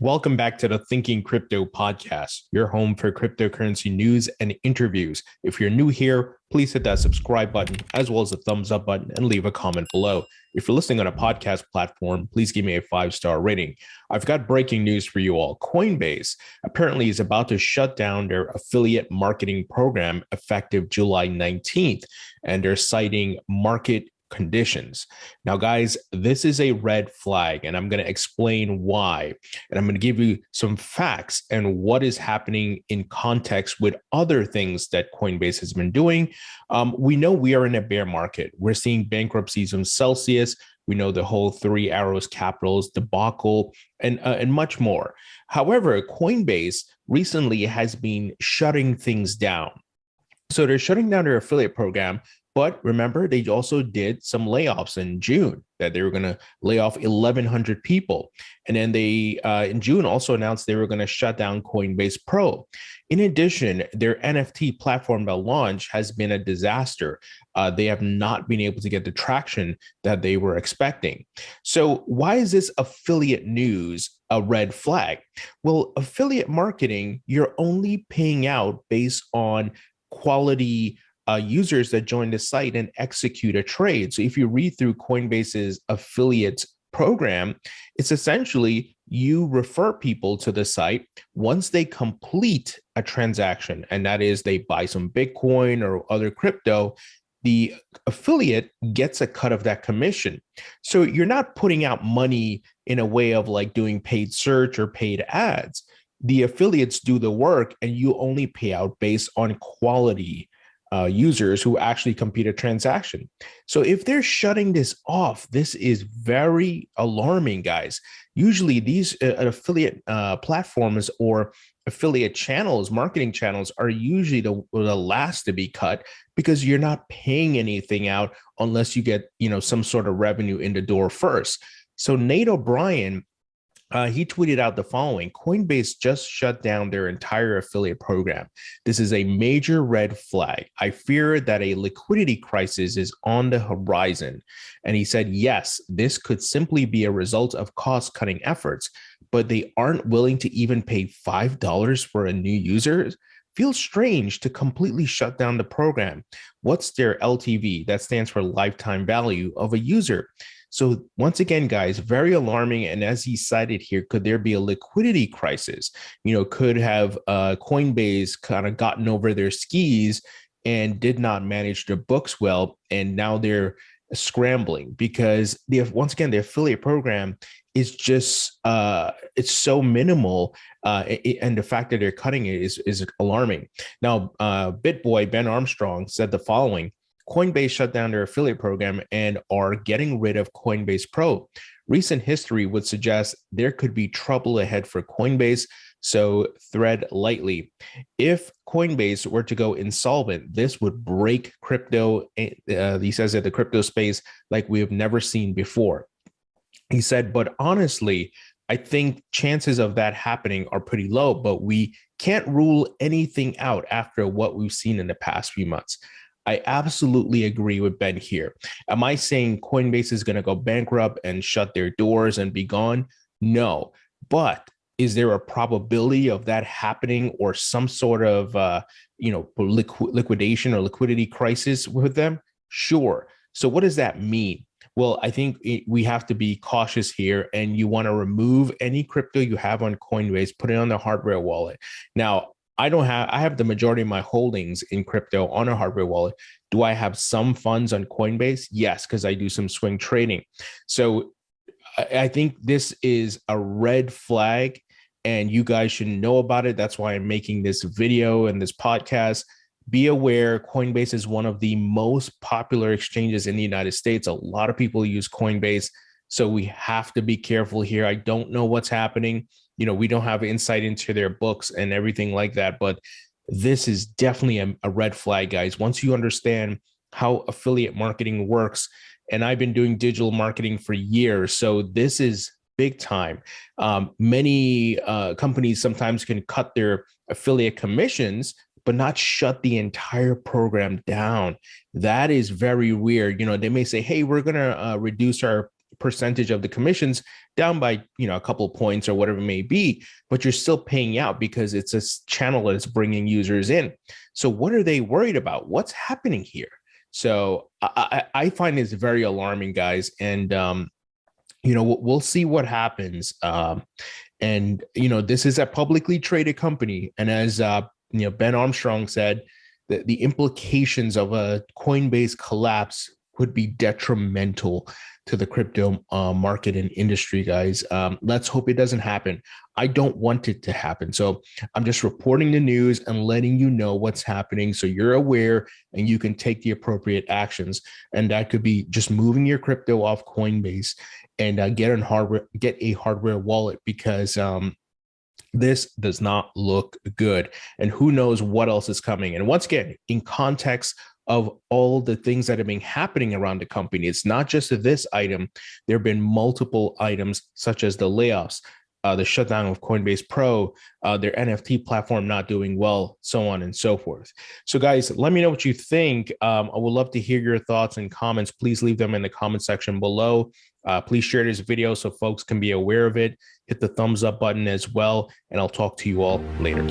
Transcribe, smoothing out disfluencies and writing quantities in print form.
Welcome back to the Thinking Crypto podcast, your home for cryptocurrency news and interviews. If you're new here, please hit that subscribe button as well as the thumbs up button and leave a comment below. If you're listening on a podcast platform, please give me a 5-star rating. I've got breaking news for you all. Coinbase apparently is about to shut down their affiliate marketing program effective July 19th, and they're citing market conditions. Now, guys, this is a red flag, and I'm going to explain why. And I'm going to give you some facts and what is happening in context with other things that Coinbase has been doing. We know we are in a bear market. We're seeing bankruptcies of Celsius. We know the whole Three Arrows Capital's debacle and much more. However, Coinbase recently has been shutting things down. So they're shutting down their affiliate program. But remember, they also did some layoffs in June, that they were going to lay off 1,100 people. And then they, in June, also announced they were going to shut down Coinbase Pro. In addition, their NFT platform that launched has been a disaster. They have not been able to get the traction that they were expecting. So why is this affiliate news a red flag? Well, affiliate marketing, you're only paying out based on quality users that join the site and execute a trade. So if you read through Coinbase's affiliates program, it's essentially you refer people to the site once they complete a transaction, and that is they buy some Bitcoin or other crypto. The affiliate gets a cut of that commission. So you're not putting out money in a way of like doing paid search or paid ads. The affiliates do the work, and you only pay out based on quality users who actually complete a transaction. So if they're shutting this off, this is very alarming, guys. Usually these affiliate platforms or affiliate channels, marketing channels are usually the last to be cut because you're not paying anything out unless you get, some sort of revenue in the door first. So Nate O'Brien, he tweeted out the following: Coinbase just shut down their entire affiliate program. This is a major red flag. I fear that a liquidity crisis is on the horizon. And he said, yes, this could simply be a result of cost-cutting efforts, but they aren't willing to even pay $5 for a new user. Feels strange to completely shut down the program. What's their LTV? That stands for lifetime value of a user. So once again, guys, very alarming. And as he cited here, could there be a liquidity crisis? Could have Coinbase kind of gotten over their skis and did not manage their books well, and now they're scrambling because once again, the affiliate program is just it's so minimal, and the fact that they're cutting it is alarming. Now, BitBoy Ben Armstrong said the following: Coinbase shut down their affiliate program and are getting rid of Coinbase Pro. Recent history would suggest there could be trouble ahead for Coinbase, so tread lightly. If Coinbase were to go insolvent, this would break crypto. He says that the crypto space like we have never seen before. He said, but honestly, I think chances of that happening are pretty low, but we can't rule anything out after what we've seen in the past few months. I absolutely agree with Ben here. Am I saying Coinbase is going to go bankrupt and shut their doors and be gone? No. But is there a probability of that happening or some sort of, liquidation or liquidity crisis with them? Sure. So what does that mean? Well, I think we have to be cautious here, and you want to remove any crypto you have on Coinbase, put it on the hardware wallet. Now, I have the majority of my holdings in crypto on a hardware wallet. Do I have some funds on Coinbase? Yes, because I do some swing trading. So I think this is a red flag, and you guys should know about it. That's why I'm making this video and this podcast. Be aware, Coinbase is one of the most popular exchanges in the United States. A lot of people use Coinbase, so we have to be careful here. I don't know what's happening. We don't have insight into their books and everything like that, but this is definitely a red flag, guys. Once you understand how affiliate marketing works, and I've been doing digital marketing for years, so this is big time. Many companies sometimes can cut their affiliate commissions, but not shut the entire program down. That is very weird. They may say, hey, we're going to reduce our percentage of the commissions down by, a couple of points or whatever it may be, but you're still paying out because it's a channel that's bringing users in. So what are they worried about? What's happening here? So I find this very alarming, guys. And, we'll see what happens. And, this is a publicly traded company. And as, Ben Armstrong said, the implications of a Coinbase collapse would be detrimental to the crypto market and industry, guys. Let's hope it doesn't happen. I don't want it to happen. So I'm just reporting the news and letting you know what's happening so you're aware and you can take the appropriate actions. And that could be just moving your crypto off Coinbase and get a hardware wallet, because this does not look good. And who knows what else is coming. And once again, in context of all the things that have been happening around the company, it's not just this item. There have been multiple items, such as the layoffs, the shutdown of Coinbase Pro, their NFT platform not doing well, so on and so forth. So guys, let me know what you think. I would love to hear your thoughts and comments. Please leave them in the comment section below. Please share this video so folks can be aware of it. Hit the thumbs up button as well, and I'll talk to you all later.